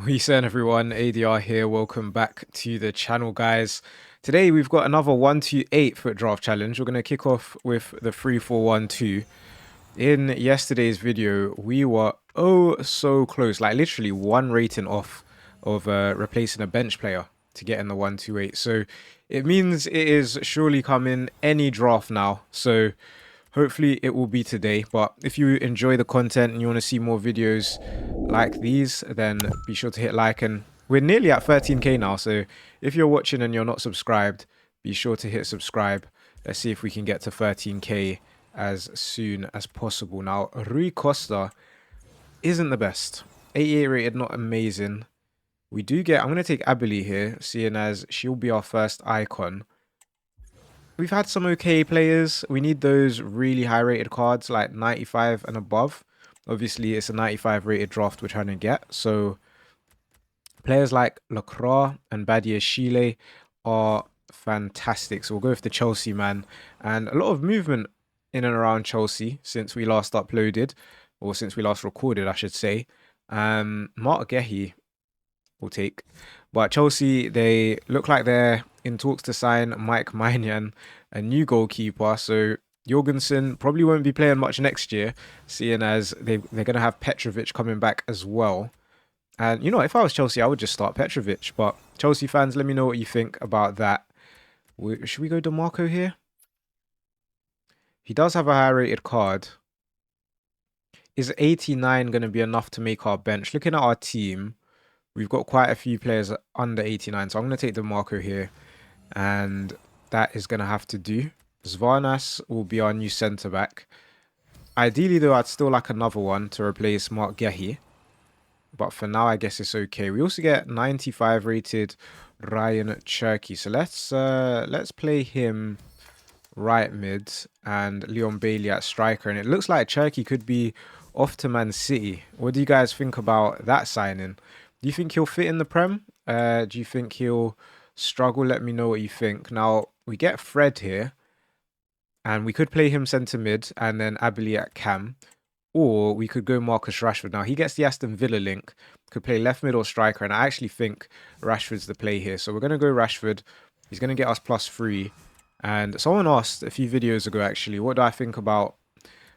Reset everyone, ADR here. Welcome back to the channel, guys. Today we've got another 1 to 8 FUT Draft challenge. We're going to kick off with the 3-4-1-2. In yesterday's video, we were oh so close, like literally one rating off of replacing a bench player to get in the 1-2-8. So it means it is surely coming any draft now. So hopefully it will be today. But if you enjoy the content and you want to see more videos like these, then be sure to hit like. And we're nearly at 13k now, so if you're watching and you're not subscribed, be sure to hit subscribe. Let's see if we can get to 13k as soon as possible. Now, Rui Costa isn't the best. 88 rated, not amazing. We do get, I'm going to take Abili here, seeing as she'll be our first icon. We've had some okay players. We need those really high rated cards like 95 and above. Obviously, it's a 95 rated draft we're trying to get. So players like Lacroix and Badia Chile are fantastic. So we'll go with the Chelsea man. And a lot of movement in and around Chelsea since we last uploaded. Or since we last recorded, I should say. Mark Gehi will take. But Chelsea, they look like they're in talks to sign Mike Maignan, a new goalkeeper. So Jorgensen probably won't be playing much next year, seeing as they're going to have Petrovic coming back as well. And, you know, if I was Chelsea, I would just start Petrovic. But Chelsea fans, let me know what you think about that. Should we go DeMarco here? He does have a high-rated card. Is 89 going to be enough to make our bench? Looking at our team, we've got quite a few players under 89. So I'm going to take DeMarco here. And that is going to have to do. Zvarnas will be our new centre-back. Ideally, though, I'd still like another one to replace Mark Gehi. But for now, I guess it's okay. We also get 95 rated Ryan Cherki. So let's play him right mid and Leon Bailey at striker. And it looks like Cherki could be off to Man City. What do you guys think about that signing? Do you think he'll fit in the Prem? Do you think he'll struggle? Let me know what you think. Now, we get Fred here. And we could play him centre mid and then Abili at cam. Or we could go Marcus Rashford. Now, he gets the Aston Villa link. Could play left mid or striker. And I actually think Rashford's the play here. So we're going to go Rashford. He's going to get us +3. And someone asked a few videos ago, actually, what do I think about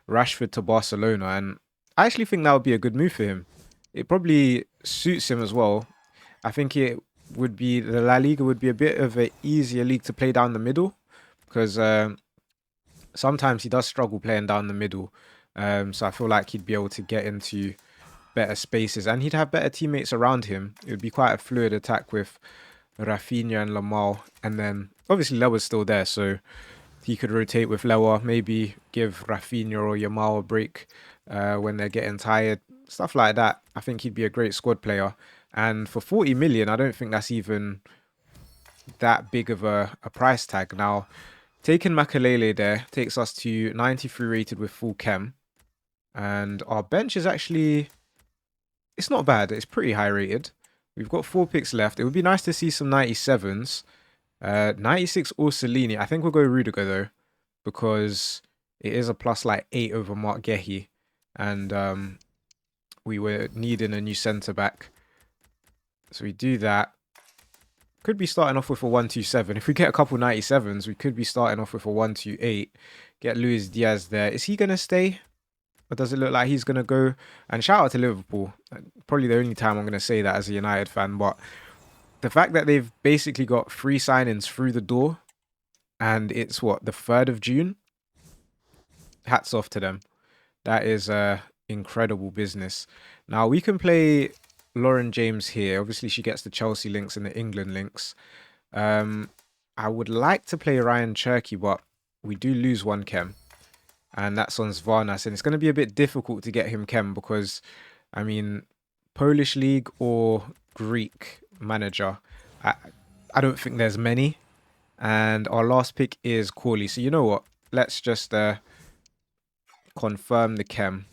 Rashford to Barcelona? And I actually think that would be a good move for him. It probably suits him as well. I think it would be, the La Liga would be a bit of an easier league to play down the middle. Because sometimes he does struggle playing down the middle. So I feel like he'd be able to get into better spaces and he'd have better teammates around him. It would be quite a fluid attack with Rafinha and Lamar. And then obviously Lewa's still there, so he could rotate with Lewa, maybe give Rafinha or Yamal a break when they're getting tired. Stuff like that. I think he'd be a great squad player. And for 40 million, I don't think that's even that big of a price tag. Now, taking Makalele there takes us to 93 rated with full chem. And our bench is actually, it's not bad. It's pretty high rated. We've got 4 picks left. It would be nice to see some 97s. 96 Orsolini. I think we'll go Rudiger though, because it is a +8 over Mark Gehi. And we were needing a new centre-back. So we do that. Could be starting off with a 1-2-7. If we get a couple 97s, we could be starting off with a 1-2-8. Get Luis Diaz there. Is he going to stay? Or does it look like he's going to go? And shout out to Liverpool. Probably the only time I'm going to say that as a United fan. But the fact that they've basically got 3 signings through the door. And it's what, the 3rd of June? Hats off to them. That is incredible business. Now we can play Lauren James here. Obviously she gets the Chelsea links and the England links. I would like to play Ryan Cherki, but we do lose 1 chem. And that's on Zvarnas. And it's going to be a bit difficult to get him chem because, I mean, Polish league or Greek manager, I don't think there's many. And our last pick is Corley. So you know what? Let's just confirm the chem.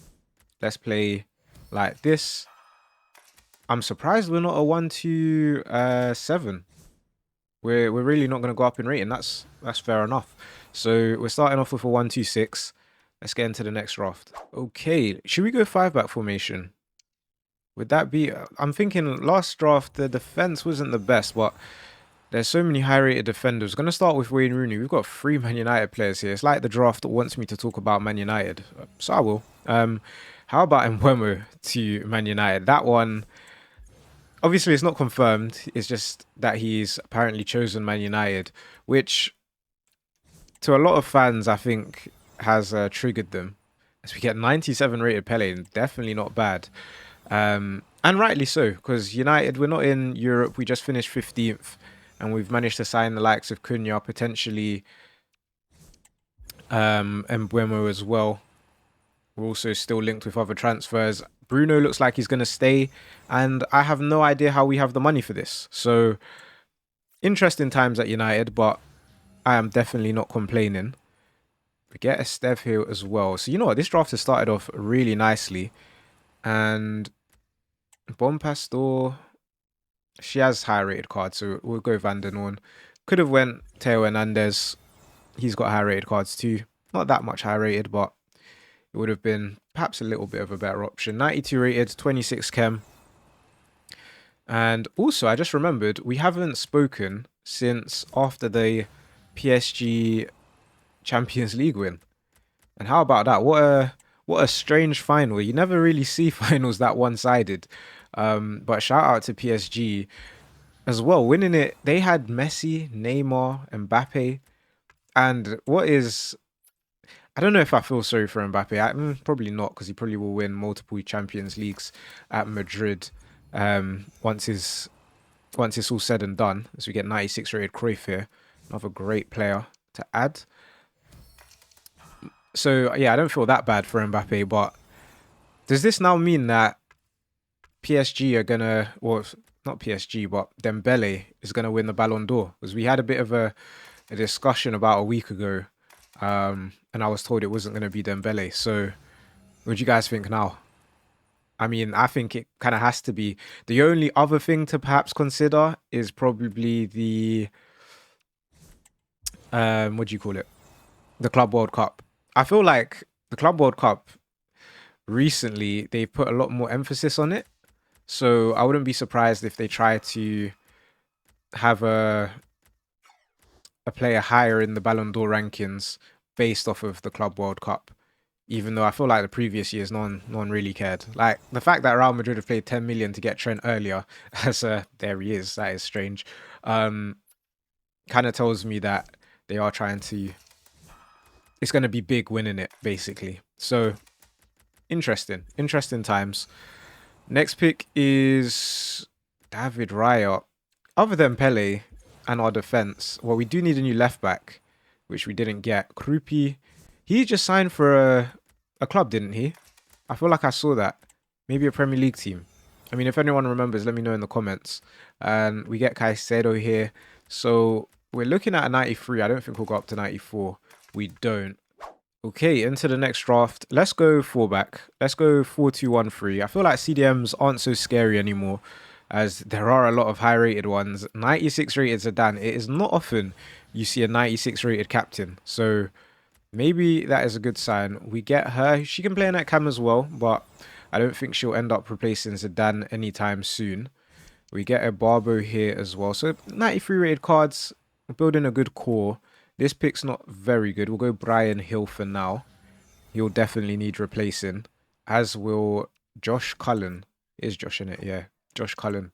Let's play like this. I'm surprised we're not a 1-2-7. We're really not going to go up in rating. That's fair enough. So we're starting off with a 1-2-6. Let's get into the next draft. Okay, should we go 5-back formation? Would that be... I'm thinking last draft, the defense wasn't the best, but there's so many high-rated defenders. Going to start with Wayne Rooney. We've got 3 Man United players here. It's like the draft that wants me to talk about Man United. So I will. How about Mbeumo to Man United? That one, obviously, it's not confirmed. It's just that he's apparently chosen Man United, which to a lot of fans, I think, has triggered them. As we get 97 rated Pele, definitely not bad. And rightly so, because United, we're not in Europe. We just finished 15th, and we've managed to sign the likes of Cunha, potentially Mbeumo as well. We're also still linked with other transfers. Bruno looks like he's going to stay, and I have no idea how we have the money for this. So, interesting times at United, but I am definitely not complaining. We get a Steph here as well. So, you know what? This draft has started off really nicely. And Bon Pastor, she has high-rated cards, so we'll go Van der Noorn. Could have went Theo Hernandez. He's got high-rated cards too. Not that much high-rated, but it would have been perhaps a little bit of a better option. 92 rated, 26 chem. And also, I just remembered, we haven't spoken since after the PSG Champions League win. And how about that? What a strange final. You never really see finals that one-sided. But shout out to PSG as well. Winning it, they had Messi, Neymar, Mbappe. And what is... I don't know if I feel sorry for Mbappe. Probably not, because he probably will win multiple Champions Leagues at Madrid once it's all said and done. As we get 96 rated Cruyff here. Another great player to add. So, yeah, I don't feel that bad for Mbappe, but does this now mean that PSG are going to, well, not PSG, but Dembele is going to win the Ballon d'Or? Because we had a bit of a discussion about a week ago, and I was told it wasn't going to be Dembele. So, what do you guys think now? I mean, I think it kind of has to be. The only other thing to perhaps consider is probably the, what do you call it? The Club World Cup. I feel like the Club World Cup recently, they've put a lot more emphasis on it. So I wouldn't be surprised if they try to have a player higher in the Ballon d'Or rankings based off of the Club World Cup. Even though I feel like the previous years, no one really cared. Like, the fact that Real Madrid have paid 10 million to get Trent earlier, as there he is, that is strange. Kind of tells me that they are trying to... It's going to be big winning it, basically. So, interesting times. Next pick is David Raya. Other than Pele and our defense, well, we do need a new left back, which we didn't get. Krupi, he just signed for a club, didn't he? I feel like I saw that. Maybe a Premier League team. I mean, if anyone remembers, let me know in the comments. And we get Caicedo here. So we're looking at a 93. I don't think we'll go up to 94. We don't. Okay, into the next draft. Let's go fullback. Let's go 4-2-1-3. I feel like CDMs aren't so scary anymore, as there are a lot of high-rated ones. 96 rated Zidane. It is not often you see a 96 rated captain. So maybe that is a good sign. We get her. She can play in that cam as well, but I don't think she'll end up replacing Zidane anytime soon. We get a Barbo here as well. So 93 rated cards, building a good core. This pick's not very good. We'll go Brian Hill for now. He'll definitely need replacing, as will Josh Cullen. Is Josh in it? Yeah, Josh Cullen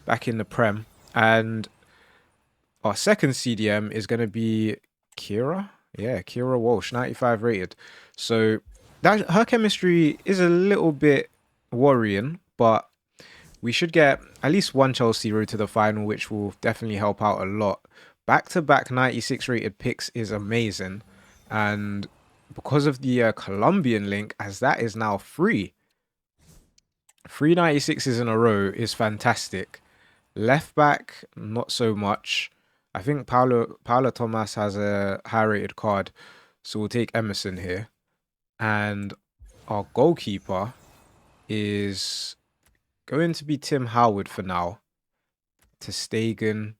back in the Prem. And our second CDM is going to be Kira. Yeah, Kira Walsh, 95 rated. So that her chemistry is a little bit worrying, but we should get at least one Chelsea road to the final, which will definitely help out a lot. Back-to-back 96 rated picks is amazing. And because of the Colombian link, as that is now free. 3 96s in a row is fantastic. Left back, not so much. I think Paulo Thomas has a high-rated card, so we'll take Emerson here. And our goalkeeper is going to be Tim Howard for now. Ter Stegen.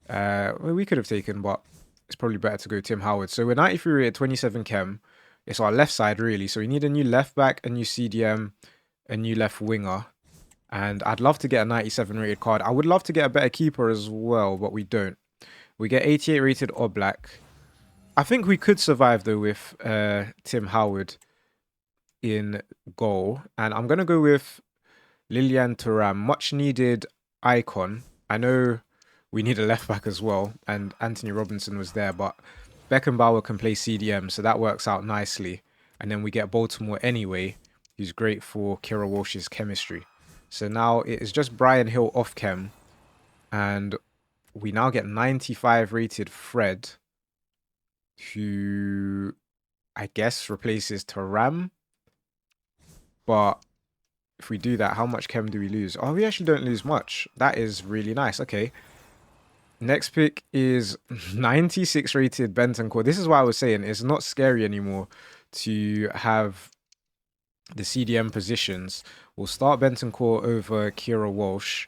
Well, we could have taken, but it's probably better to go Tim Howard. So we're 93 at 27 chem. It's our left side, really. So we need a new left back, a new CDM, a new left winger. And I'd love to get a 97 rated card. I would love to get a better keeper as well, but we don't. We get 88 rated Oblak. I think we could survive though with Tim Howard in goal. And I'm going to go with Lilian Thuram, much needed icon. I know we need a left back as well, and Anthony Robinson was there, but Beckenbauer can play CDM, so that works out nicely. And then we get Baltimore anyway, who's great for Kira Walsh's chemistry. So now it is just Brian Hill off chem, and we now get 95 rated Fred, who I guess replaces Thuram. But if we do that, how much chem do we lose? Oh, we actually don't lose much. That is really nice. Okay. Next pick is 96 rated Bentancur. This is what I was saying. It's not scary anymore to have the CDM positions. We'll start Bentancur over Kira Walsh.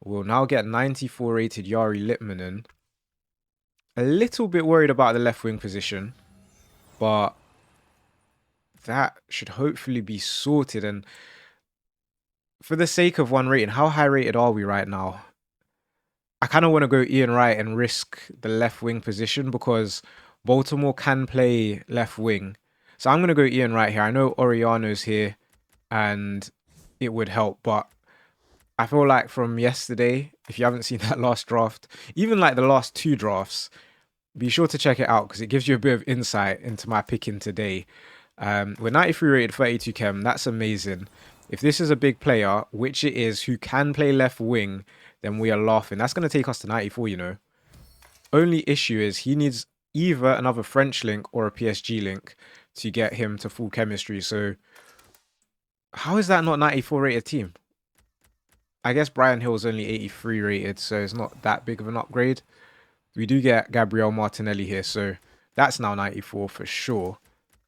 We'll now get 94 rated Yari Litmanen. A little bit worried about the left wing position, but that should hopefully be sorted. And for the sake of one rating, how high rated are we right now? I kind of want to go Ian Wright and risk the left wing position because Baltimore can play left wing. So I'm going to go Ian Wright here. I know Oriano's here and it would help, but I feel like from yesterday, if you haven't seen that last draft, even like the last two drafts, be sure to check it out because it gives you a bit of insight into my picking today. We're 93 rated 32 chem. That's amazing. If this is a big player, which it is, who can play left wing, then we are laughing. That's going to take us to 94, you know. Only issue is he needs either another French link or a PSG link to get him to full chemistry. So how is that not 94 rated team? I guess Brian Hill is only 83 rated, so it's not that big of an upgrade. We do get Gabriel Martinelli here, so that's now 94 for sure.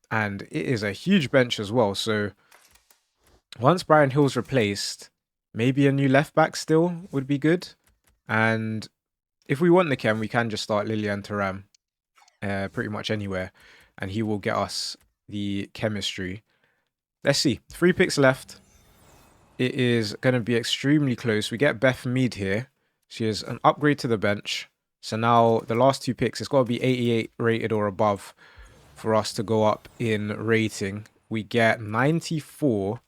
And it is a huge bench as well. So once Brian Hill's replaced, maybe a new left back still would be good. And if we want the chem, we can just start Lilian Thuram pretty much anywhere. And he will get us the chemistry. Let's see. 3 picks left. It is going to be extremely close. We get Beth Mead here. She is an upgrade to the bench. So now the last 2 picks, it's got to be 88 rated or above for us to go up in rating. We get 94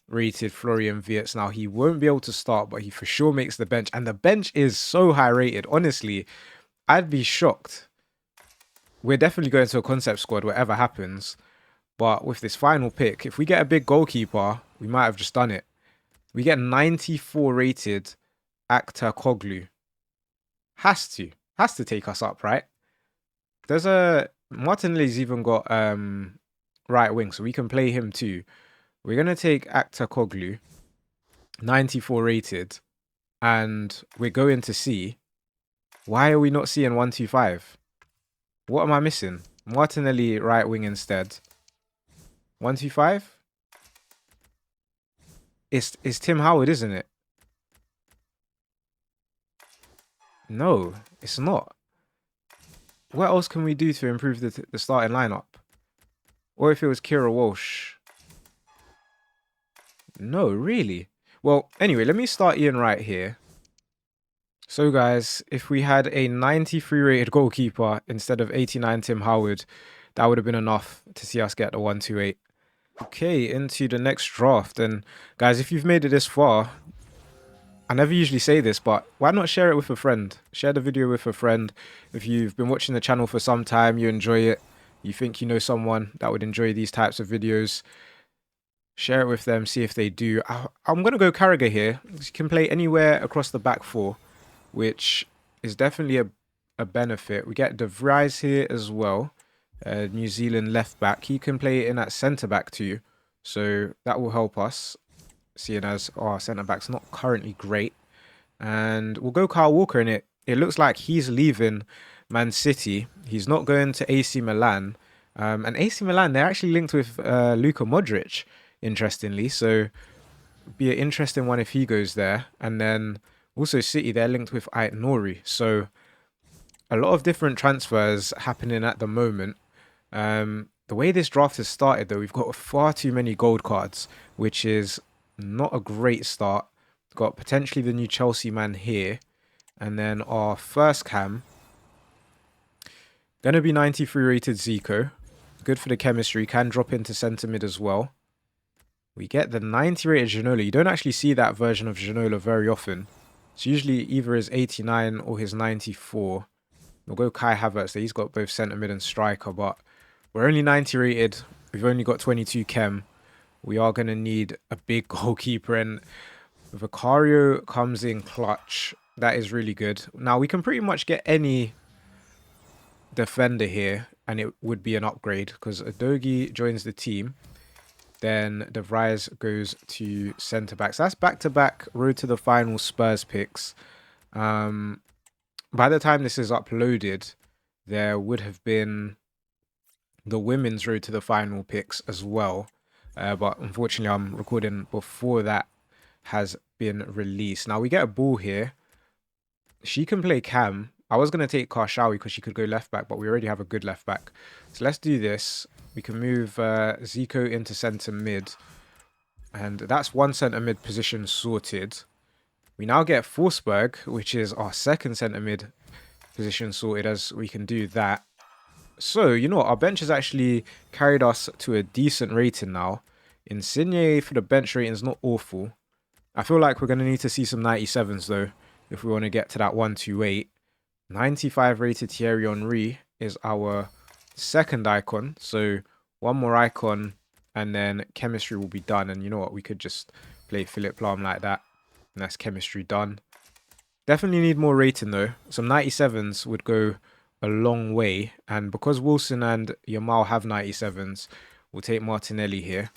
rated Florian Wirtz. Now he won't be able to start, but he for sure makes the bench. And the bench is so high rated. Honestly, I'd be shocked. We're definitely going to a concept squad, whatever happens. But with this final pick, if we get a big goalkeeper, we might have just done it. We get 94 rated Actor Koglu. Has to take us up, right? There's a Martinelli's even got right wing, so we can play him too. We're gonna take Actor Koglu, 94 rated, and we're going to see. Why are we not seeing 125? What am I missing? Martinelli right wing instead. 125? It's Tim Howard, isn't it? No, it's not. What else can we do to improve the starting lineup? Or if it was Kira Walsh. No, really? Well, anyway, let me start Ian Wright here. So guys, if we had a 93 rated goalkeeper instead of 89 Tim Howard, that would have been enough to see us get the 128. Okay, into the next draft. And guys, if you've made it this far, I never usually say this, but why not share it with a friend? Share the video with a friend. If you've been watching the channel for some time, you enjoy it, you think you know someone that would enjoy these types of videos, share it with them, see if they do. I'm going to go Carragher here. You can play anywhere across the back four, which is definitely a benefit. We get De Vries here as well, New Zealand left back. He can play in at centre back too, so that will help us, seeing as our centre back's not currently great. And we'll go Kyle Walker in it. It looks like he's leaving Man City. He's not going to AC Milan. And AC Milan, they're actually linked with Luka Modric, interestingly. So be an interesting one if he goes there. And then also City, they're linked with Ait Nouri. So a lot of different transfers happening at the moment. The way this draft has started, though, we've got far too many gold cards, which is not a great start. Got potentially the new Chelsea man here. And then our first cam, going to be 93 rated Zico. Good for the chemistry. Can drop into centre mid as well. We get the 90 rated Ginola. You don't actually see that version of Ginola very often. It's usually either his 89 or his 94. We'll go Kai Havertz. He's got both centre mid and striker, but we're only 90 rated. We've only got 22 chem. We are going to need a big goalkeeper, and Vicario comes in clutch. That is really good. Now, we can pretty much get any defender here, and it would be an upgrade because Adogi joins the team. Then De Vries goes to centre-back. So that's back-to-back road to the final Spurs picks. By the time this is uploaded, there would have been the women's road to the final picks as well. But unfortunately, I'm recording before that has been released. Now, we get a ball here. She can play cam. I was going to take Karshawi because she could go left back, but we already have a good left back. So let's do this. We can move Zico into centre mid. And that's one centre mid position sorted. We now get Forsberg, which is our second centre mid position sorted, as we can do that. So, you know what? Our bench has actually carried us to a decent rating now. Insigne for the bench rating is not awful. I feel like we're going to need to see some 97s though, if we want to get to that 128. 95 rated Thierry Henry is our second icon. So one more icon and then chemistry will be done. And you know what? We could just play Philip Lahm like that. And that's chemistry done. Definitely need more rating though. Some 97s would go a long way. And because Wilson and Yamal have 97s, we'll take Martinelli here.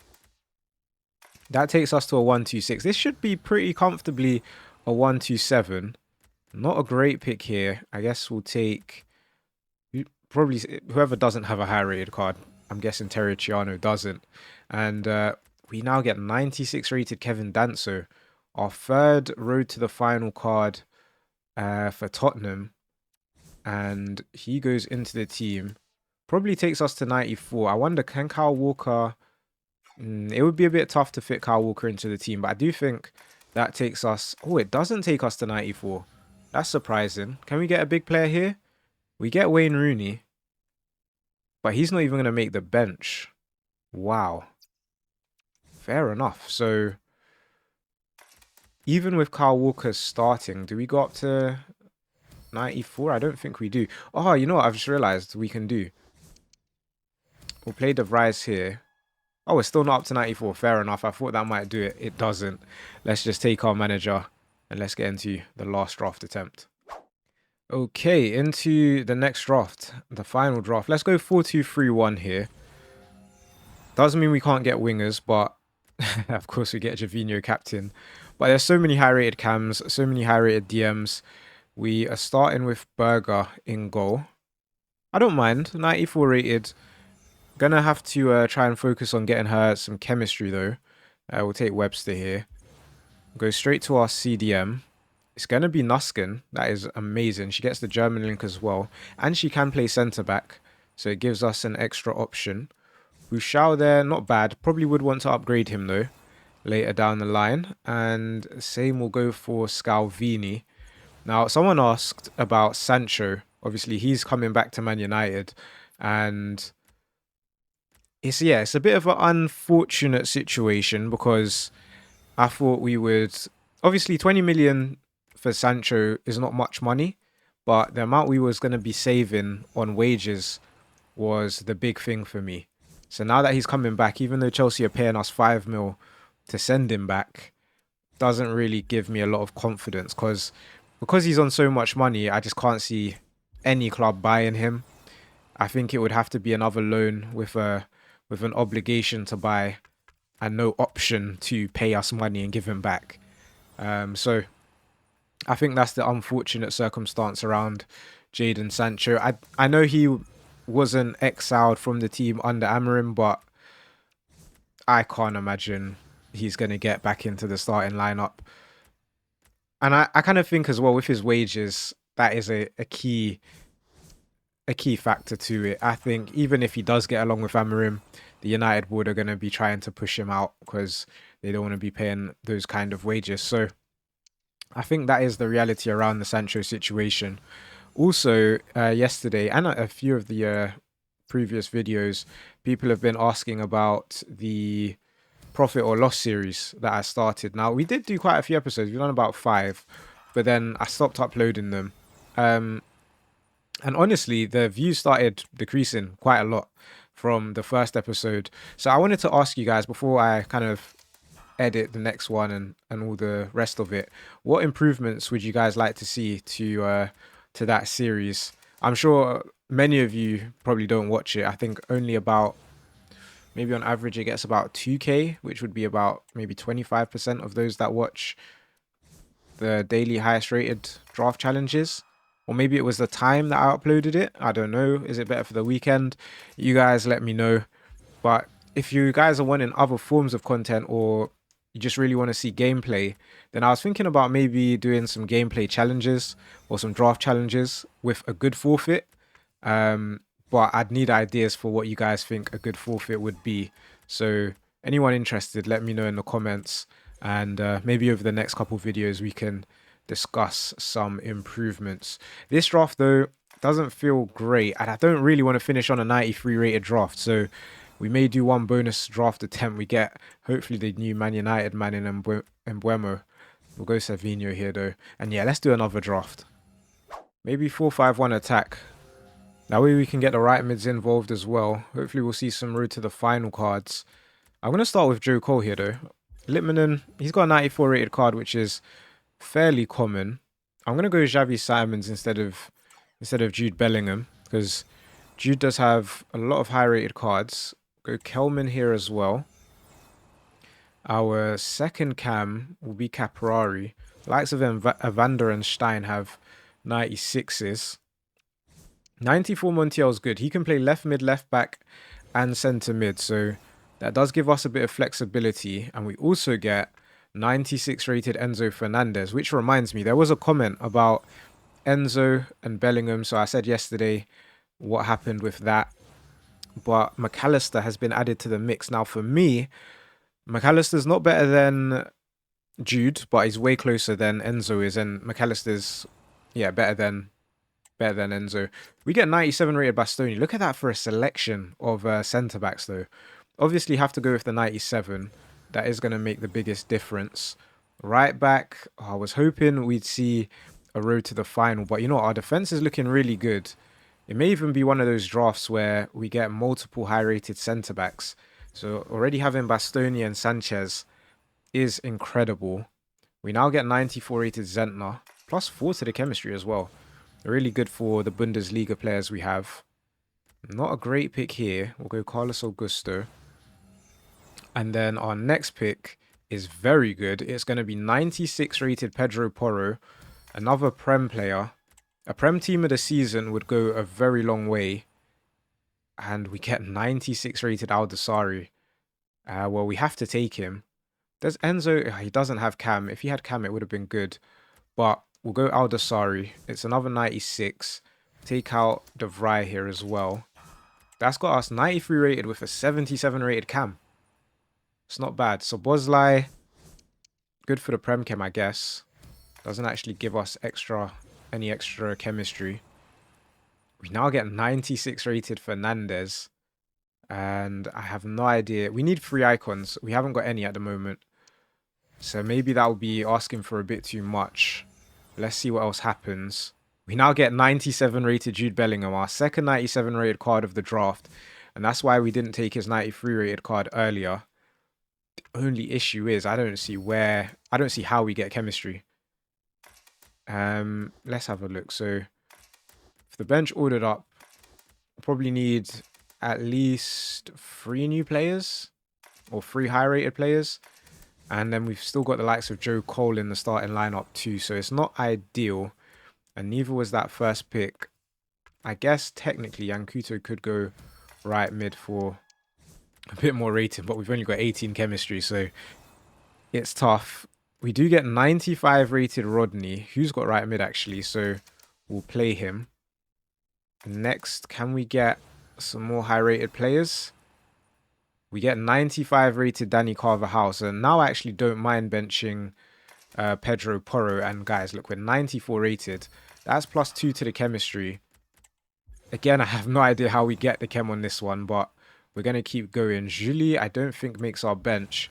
That takes us to a 126. This should be pretty comfortably a 127. Not a great pick here. I guess we'll take probably whoever doesn't have a high rated card. I'm guessing Terriciano doesn't. And we now get 96 rated Kevin Danso. Our third road to the final card for Tottenham. And he goes into the team. Probably takes us to 94. I wonder, can Kyle Walker... it would be a bit tough to fit Kyle Walker into the team, but I do think that takes us... Oh, it doesn't take us to 94. That's surprising. Can we get a big player here? We get Wayne Rooney, but he's not even going to make the bench. Wow. Fair enough. So, even with Kyle Walker starting, do we go up to 94? I don't think we do. Oh, you know what? I've just realized we can do. We'll play De Vries here. Oh, it's still not up to 94. Fair enough. I thought that might do it. It doesn't. Let's just take our manager and let's get into the last draft attempt. Okay, into the next draft, the final draft. Let's go 4-2-3-1 here. Doesn't mean we can't get wingers, but of course we get Javinho captain. But there's so many high-rated cams, so many high-rated DMs. We are starting with Berger in goal. I don't mind. 94 rated. Gonna have to try and focus on getting her some chemistry though. We'll take Webster here. Go straight to our CDM. It's gonna be Nuskin. That is amazing. She gets the German link as well. And she can play centre-back. So it gives us an extra option. Bushao there, not bad. Probably would want to upgrade him though, later down the line. And same will go for Scalvini. Now, someone asked about Sancho. Obviously, he's coming back to Man United. And... it's a bit of an unfortunate situation because I thought we would... obviously, 20 million for Sancho is not much money, but the amount we was going to be saving on wages was the big thing for me. So now that he's coming back, even though Chelsea are paying us 5 mil to send him back, doesn't really give me a lot of confidence because he's on so much money, I just can't see any club buying him. I think it would have to be another loan with an obligation to buy and no option to pay us money and give him back. So I think that's the unfortunate circumstance around Jadon Sancho. I know he wasn't exiled from the team under Amorim, but I can't imagine he's going to get back into the starting lineup. And I kind of think as well with his wages, that is a key factor to it. I think even if he does get along with Amorim, the United board are going to be trying to push him out because they don't want to be paying those kind of wages. So I think that is the reality around the Sancho situation. Also, yesterday and a few of the previous videos, people have been asking about the profit or loss series that I started. Now, we did do quite a few episodes. We've done about 5, but then I stopped uploading them. And honestly, the views started decreasing quite a lot from the first episode. So I wanted to ask you guys before I kind of edit the next one and all the rest of it, what improvements would you guys like to see to that series? I'm sure many of you probably don't watch it. I think only about, maybe on average it gets about 2k, which would be about maybe 25% of those that watch the daily highest rated draft challenges. Or maybe it was the time that I uploaded it. I don't know. Is it better for the weekend? You guys let me know. But if you guys are wanting other forms of content, or you just really want to see gameplay, then I was thinking about maybe doing some gameplay challenges or some draft challenges with a good forfeit. But I'd need ideas for what you guys think a good forfeit would be. So anyone interested, let me know in the comments. And maybe over the next couple videos, we can discuss some improvements. This draft, though, doesn't feel great. And I don't really want to finish on a 93 rated draft. So we may do one bonus draft attempt. We get, hopefully, the new Man United man in Mbuemo. We'll go Savinho here, though. And yeah, let's do another draft. Maybe 4-5-1 attack. That way we can get the right mids involved as well. Hopefully we'll see some road to the final cards. I'm going to start with Joe Cole here, though. Littmanen, he's got a 94 rated card, which is fairly common. I'm going to go Xavi Simons instead of Jude Bellingham, because Jude does have a lot of high rated cards. Go Kelman here as well. Our second cam will be Caprari. The likes of Evander and Stein have 96s. 94 Montiel's good. He can play left mid, left back, and centre mid. So that does give us a bit of flexibility. And we also get 96 rated Enzo Fernandez, which reminds me, there was a comment about Enzo and Bellingham. So I said yesterday what happened with that. But McAllister has been added to the mix. Now, for me, McAllister's not better than Jude, but he's way closer than Enzo is. And McAllister's, yeah, better than Enzo. We get 97 rated Bastoni. Look at that for a selection of centre backs, though. Obviously, have to go with the 97. That is going to make the biggest difference. Right back, I was hoping we'd see a road to the final, but you know, our defense is looking really good. It may even be one of those drafts where we get multiple high rated centre backs. So already having Bastoni and Sanchez is incredible. We now get 94 rated Zentner, plus 4 to the chemistry as well. Really good for the Bundesliga players we have. Not a great pick here. We'll go Carlos Augusto. And then our next pick is very good. It's going to be 96 rated Pedro Porro. Another Prem player. A Prem team of the season would go a very long way. And we get 96 rated Aldasari. Well, we have to take him. There's Enzo. He doesn't have Cam. If he had Cam, it would have been good. But we'll go Aldasari. It's another 96. Take out De Vrij here as well. That's got us 93 rated with a 77 rated Cam. It's not bad. So Boslai, good for the Prem Chem, I guess. Doesn't actually give us any extra chemistry. We now get 96 rated Fernandez. And I have no idea. We need 3 icons. We haven't got any at the moment. So maybe that will be asking for a bit too much. Let's see what else happens. We now get 97 rated Jude Bellingham, our second 97 rated card of the draft. And that's why we didn't take his 93 rated card earlier. The only issue is I don't see how we get chemistry. Let's have a look. So if the bench ordered up, we'll probably need at least 3 new players or 3 high rated players. And then we've still got the likes of Joe Cole in the starting lineup too. So it's not ideal. And neither was that first pick. I guess technically Yankuto could go right mid for a bit more rating. But we've only got 18 chemistry. So it's tough. We do get 95 rated Rodney. Who's got right mid actually. So we'll play him. Next, can we get some more high rated players? We get 95 rated Danny Carver-House, and now I actually don't mind benching Pedro Porro. And guys, look, we're 94 rated. That's +2 to the chemistry. Again, I have no idea how we get the chem on this one, but we're going to keep going. Julie, I don't think makes our bench.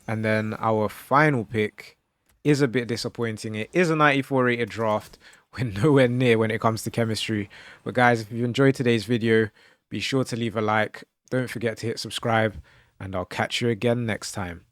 And then our final pick is a bit disappointing. It is a 94 rated draft. We're nowhere near when it comes to chemistry. But guys, if you enjoyed today's video, be sure to leave a like. Don't forget to hit subscribe, and I'll catch you again next time.